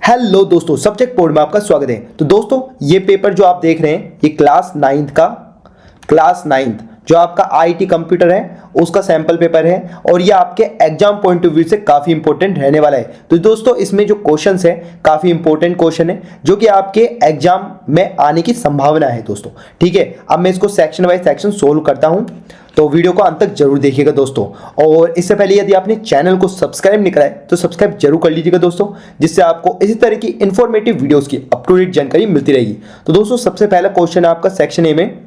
Hello दोस्तों, subject board में आपका स्वागत है। तो दोस्तों, ये पेपर जो आप देख रहे हैं ये क्लास नाइन्थ जो आपका आईटी कंप्यूटर है उसका सैंपल पेपर है और ये आपके एग्जाम पॉइंट ऑफ व्यू से काफ़ी इंपॉर्टेंट रहने वाला है। तो दोस्तों, इसमें जो क्वेश्चंस है काफ़ी इंपॉर्टेंट क्वेश्चन है जो कि आपके एग्जाम में आने की संभावना है दोस्तों। ठीक है, अब मैं इसको सेक्शन वाइज सेक्शन सोल्व करता हूँ, तो वीडियो को अंत तक जरूर देखिएगा दोस्तों। और इससे पहले यदि आपने चैनल को सब्सक्राइब नहीं करा है तो सब्सक्राइब जरूर कर लीजिएगा दोस्तों, जिससे आपको इसी तरह की इंफॉर्मेटिव वीडियोस की अप टू डेट जानकारी मिलती रहेगी। तो दोस्तों, सबसे पहला क्वेश्चन है आपका सेक्शन ए में।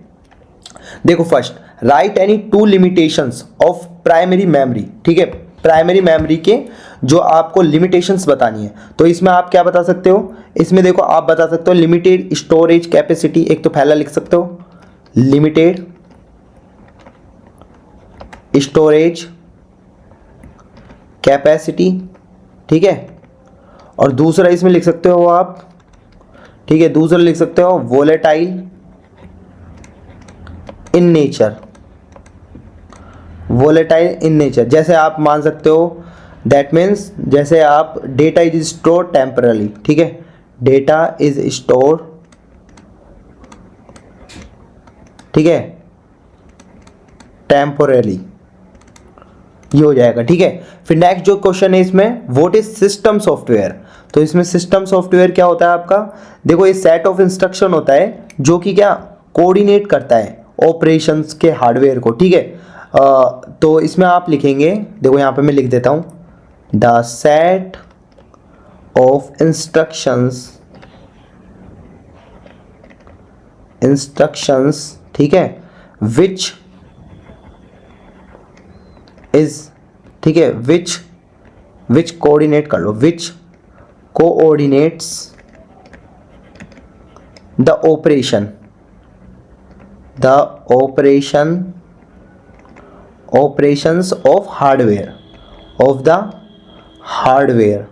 देखो, first, right any two limitations of primary memory. ठीक है, प्राइमरी मेमोरी के जो आपको लिमिटेशंस बतानी है, तो इसमें आप क्या बता सकते हो? इसमें देखो, आप बता सकते हो लिमिटेड स्टोरेज कैपेसिटी। एक तो पहला लिख सकते हो लिमिटेड स्टोरेज कैपेसिटी। ठीक है, और दूसरा इसमें लिख सकते हो आप, ठीक है, दूसरा लिख सकते हो volatile in nature. Volatile in nature जैसे आप मान सकते हो, दैट मीन्स जैसे आप डेटा इज स्टोर टेम्परली। ठीक है, डेटा इज स्टोर, ठीक है, टेम्पोरली, ये हो जाएगा। ठीक है, फिर नेक्स्ट जो क्वेश्चन है इसमें, व्हाट इज सिस्टम सॉफ्टवेयर। तो इसमें सिस्टम सॉफ्टवेयर क्या होता है आपका? देखो, ये सेट ऑफ इंस्ट्रक्शन होता है जो कि क्या कोऑर्डिनेट करता है ऑपरेशंस के हार्डवेयर को। ठीक है, तो इसमें आप लिखेंगे, देखो यहाँ पे मैं लिख देता हूँ, द सेट ऑफ इंस्ट्रक्शंस, ठीक है, विच इज, ठीक है, विच कोऑर्डिनेट कर लो, which coordinates the operations of the hardware।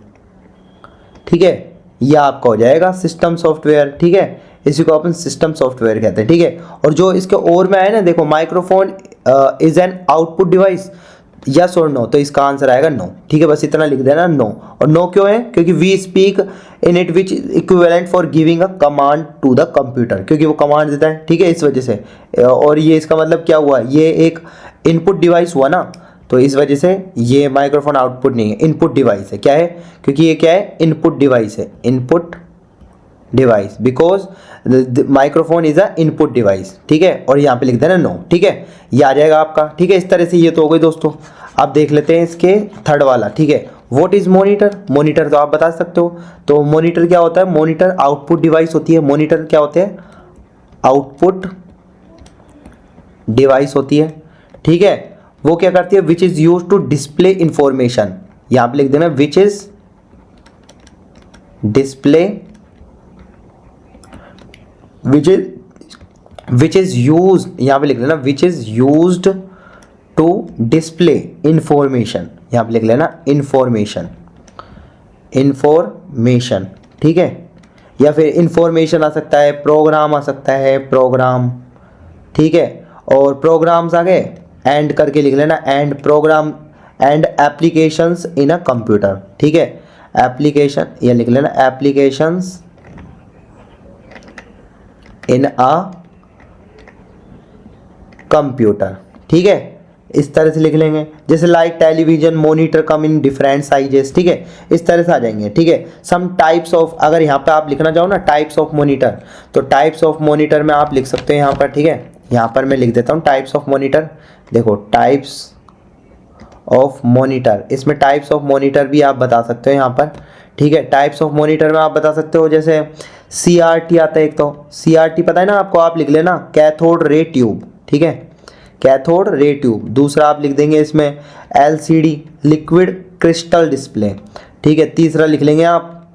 ठीक है, यह आपका हो जाएगा सिस्टम सॉफ्टवेयर। ठीक है, इसी को अपन सिस्टम सॉफ्टवेयर कहते हैं। ठीक है, और जो इसके और में आए ना, देखो, microphone is an output device, yes और नो, तो इसका आंसर आएगा नो। ठीक है, बस इतना लिख देना, नो। और नो क्यों है? क्योंकि we speak in it which equivalent for giving a command to the computer, क्योंकि वो कमांड देता है। ठीक है, इस वजह से। और ये इसका मतलब क्या हुआ, ये एक इनपुट डिवाइस हुआ ना, तो इस वजह से ये माइक्रोफोन आउटपुट नहीं है, इनपुट डिवाइस है। क्या है? क्योंकि ये क्या है, इनपुट डिवाइस है, input device, because microphone is a input device. ठीक है, और यहाँ पे लिख देना नो। ठीक है, ये आ जाएगा आपका। ठीक है, इस तरह से ये तो हो गई दोस्तों। आप देख लेते हैं इसके थर्ड वाला। ठीक है, व्हाट इज मॉनिटर। मॉनिटर तो आप बता सकते हो, तो मॉनिटर क्या होता है? मॉनिटर आउटपुट डिवाइस होती है। मॉनिटर क्या होते हैं? आउटपुट डिवाइस होती है। ठीक है, वो क्या करती है? Which is use to display information. यहाँ पे लिख देना which is display, which is used, यहाँ पे लिख लेना which is used to display information। यहाँ पे लिख लेना information। ठीक है, या फिर information आ सकता है, प्रोग्राम आ सकता है, प्रोग्राम। ठीक है, और प्रोग्राम्स आ गए, एंड करके लिख लेना, and program and applications in a computer. ठीक है, एप्लीकेशन, या लिख लेना एप्लीकेशंस इन अ कंप्यूटर। ठीक है, इस तरह से लिख लेंगे, जैसे like television monitor come in different sizes. ठीक है, इस तरह से आ जाएंगे। ठीक है, सम टाइप्स ऑफ, अगर यहाँ पे आप लिखना चाहो ना टाइप्स ऑफ मॉनिटर, तो टाइप्स ऑफ मॉनिटर में आप लिख सकते हैं यहाँ पर। ठीक है, यहाँ पर मैं लिख देता हूँ टाइप्स ऑफ मॉनिटर। देखो, टाइप्स ऑफ मॉनिटर, इसमें टाइप्स ऑफ मॉनिटर भी आप बता सकते हो यहाँ पर। ठीक है, टाइप्स ऑफ मॉनिटर में आप बता सकते हो, जैसे CRT आता है एक, तो CRT पता है ना आपको, आप लिख लेना कैथोड रे ट्यूब। ठीक है, कैथोड रे ट्यूब। दूसरा आप लिख देंगे इसमें LCD, लिक्विड क्रिस्टल डिस्प्ले। ठीक है, तीसरा लिख लेंगे आप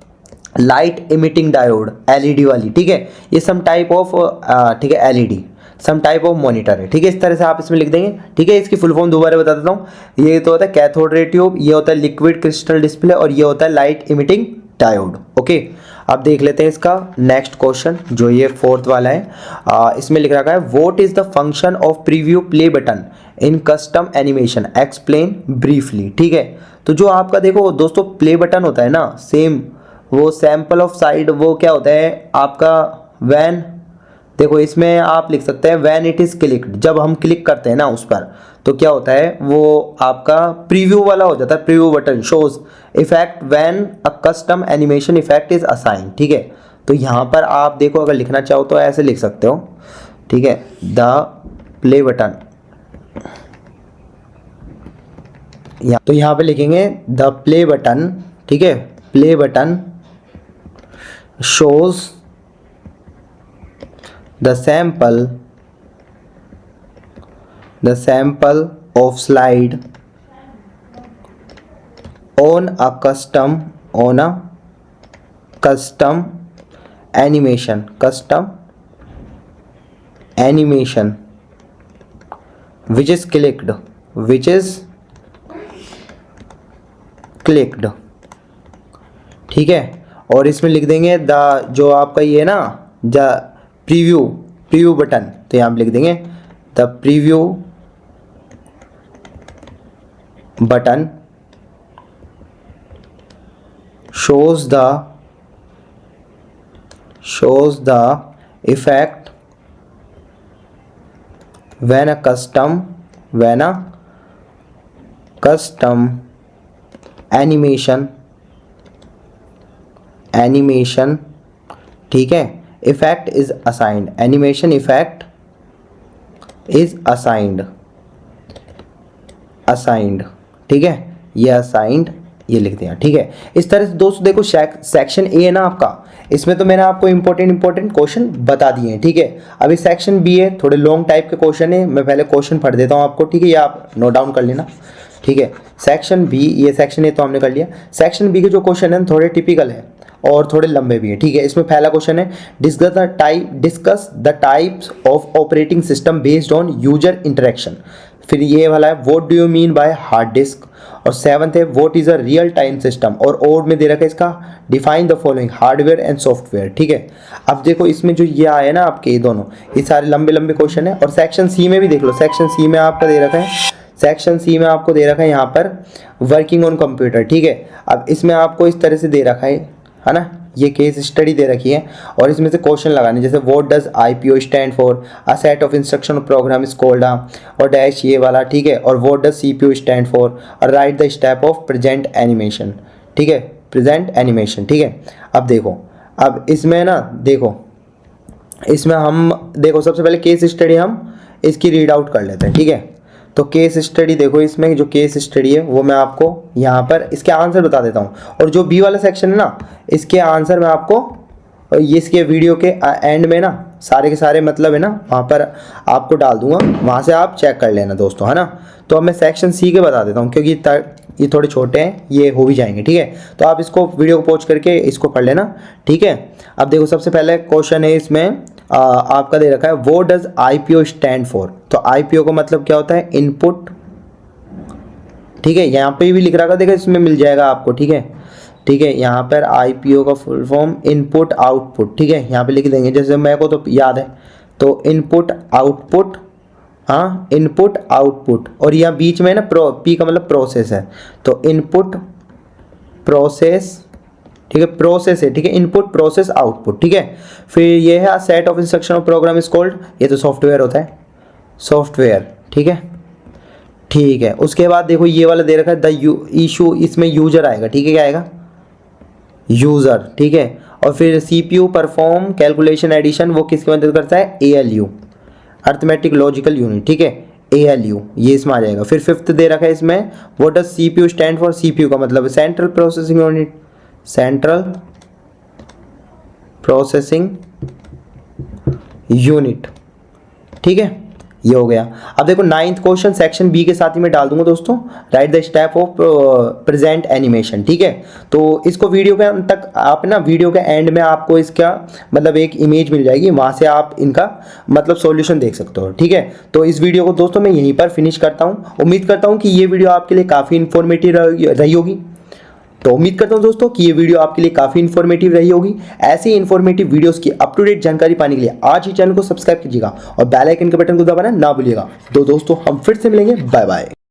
लाइट इमिटिंग डायोड, LED वाली। ठीक है, ये सम टाइप ऑफ, ठीक है, LED some type of monitor है। ठीक है, इस तरह से आप इसमें लिख देंगे। ठीक है, इसकी फुल फॉर्म दोबारा बता देता हूँ। ये तो होता है कैथोड रे ट्यूब, ये होता है लिक्विड क्रिस्टल डिस्प्ले, और ये होता है लाइट इमिटिंग डायोड। ओके, अब देख लेते हैं इसका नेक्स्ट क्वेश्चन, जो ये फोर्थ वाला है। इसमें लिख रखा है what is the function of preview play button in custom animation, explain briefly. ठीक है, तो जो आपका देखो दोस्तों प्ले बटन होता है ना, सेम वो सैंपल ऑफ साइड वो क्या होता है आपका व्हेन, देखो इसमें आप लिख सकते हैं व्हेन इट इज क्लिक्ड, जब हम क्लिक करते हैं ना उस पर तो क्या होता है वो आपका प्रीव्यू वाला हो जाता है, preview button shows effect when a custom animation effect is assign. ठीक है, तो यहाँ पर आप देखो अगर लिखना चाहो तो ऐसे लिख सकते हो। ठीक है, द प्ले बटन, तो यहाँ पे लिखेंगे द प्ले बटन। ठीक है, play button shows the sample of slide on a custom animation which is clicked। ठीक है, और इसमें लिख देंगे द जो आपका ये ना द प्रीव्यू बटन, तो यहाँ पे लिख देंगे the preview button shows the effect when a custom animation ठीक है effect is assigned, animation effect is assigned। ठीक है, ये assigned ये लिख दिया। ठीक है, इस तरह से दोस्तों देखो सेक्शन ए है ना आपका, इसमें तो मैंने आपको इंपॉर्टेंट क्वेश्चन बता दिए हैं। ठीक है, अभी सेक्शन बी है, थोड़े लॉन्ग टाइप के क्वेश्चन है, मैं पहले क्वेश्चन पढ़ देता हूँ आपको। ठीक है, ये आप नोट डाउन कर लेना। ठीक है, सेक्शन बी, ये सेक्शन ए तो हमने कर लिया। सेक्शन बी के जो क्वेश्चन है थोड़े टिपिकल है और थोड़े लंबे भी है। ठीक है, इसमें पहला क्वेश्चन है discuss the types of operating system based on user interaction. फिर ये वाला है what do you mean by hard disk, और सेवंथ है what is a real time system, और में दे रखा है इसका define the following hardware and software. ठीक है, अब देखो इसमें जो ये आया ना आपके ये दोनों, ये सारे लंबे क्वेश्चन है। और सेक्शन सी में भी देख लो, सेक्शन सी में आपका दे रखा है, सेक्शन सी में आपको दे रखा है यहाँ पर वर्किंग ऑन कंप्यूटर। ठीक है, अब इसमें आपको इस तरह से दे रखा है ना, ये केस स्टडी दे रखी है और इसमें से क्वेश्चन लगाने, जैसे what does IPO stand for, a set of instruction program is called और डैश ये वाला। ठीक है, और what does CPU stand for, और write the step of present animation. ठीक है, प्रेजेंट एनिमेशन। ठीक है, अब देखो, अब इसमें ना देखो, इसमें हम देखो सबसे पहले केस स्टडी हम इसकी रीड आउट कर लेते हैं। ठीक है, तो केस स्टडी देखो, इसमें जो केस स्टडी है वो मैं आपको यहाँ पर इसके आंसर बता देता हूँ, और जो बी वाला सेक्शन है ना इसके आंसर मैं आपको ये इसके वीडियो के एंड में ना सारे के सारे मतलब है ना वहाँ पर आपको डाल दूंगा, वहाँ से आप चेक कर लेना दोस्तों, है ना। तो अब मैं सेक्शन सी के बता देता हूँ क्योंकि ये थोड़े छोटे हैं, ये हो भी जाएंगे। ठीक है, तो आप इसको वीडियो को पॉज करके इसको पढ़ लेना। ठीक है, अब देखो सबसे पहले क्वेश्चन है इसमें आपका दे रखा है what does IPO stand for. तो आईपीओ का मतलब क्या होता है, इनपुट। ठीक है, यहाँ पे भी लिख रखा, देखो इसमें मिल जाएगा आपको। ठीक है, ठीक है, यहाँ पर आईपीओ का फुल फॉर्म इनपुट आउटपुट। ठीक है, यहाँ पे लिख देंगे, जैसे मेरे को तो याद है, तो इनपुट आउटपुट, हाँ इनपुट आउटपुट, और यहाँ बीच में ना पी का मतलब प्रोसेस है, तो इनपुट प्रोसेस। ठीक है, प्रोसेस है। ठीक है, इनपुट प्रोसेस आउटपुट। ठीक है, फिर ये है set of instruction of program is called, ये तो सॉफ्टवेयर होता है, सॉफ्टवेयर। ठीक है, ठीक है, उसके बाद देखो ये वाला दे रखा है द इशू, इसमें यूजर आएगा। ठीक है, क्या आएगा, यूजर। ठीक है, और फिर सीपीयू परफॉर्म कैलकुलेशन एडिशन, वो किसकी मदद करता है, एएलयू, अर्थमेटिक लॉजिकल यूनिट। ठीक है, एएलयू ये इसमें आ जाएगा। फिर फिफ्थ दे रखा है इसमें what does CPU stand for, CPU का मतलब central processing unit, central processing unit. ठीक है, ये हो गया। अब देखो नाइन्थ क्वेश्चन सेक्शन बी के साथ ही मैं डाल दूंगा दोस्तों, right the step of present animation. ठीक है, तो इसको वीडियो के अंत तक आप ना, वीडियो के एंड में आपको इसका मतलब एक इमेज मिल जाएगी, वहां से आप इनका मतलब सॉल्यूशन देख सकते हो। ठीक है, तो इस वीडियो को दोस्तों मैं यहीं पर फिनिश करता हूँ। उम्मीद करता हूँ कि ये वीडियो आपके लिए काफ़ी इन्फॉर्मेटिव रही होगी। तो उम्मीद करता हूं दोस्तों कि ये वीडियो आपके लिए काफ़ी इन्फॉर्मेटिव रही होगी। ऐसे ही इन्फॉर्मेटिव वीडियोस की अप टू डेट जानकारी पाने के लिए आज ही चैनल को सब्सक्राइब कीजिएगा और बेल आइकन के बटन को दबाना ना भूलिएगा। तो दोस्तों हम फिर से मिलेंगे, बाय बाय।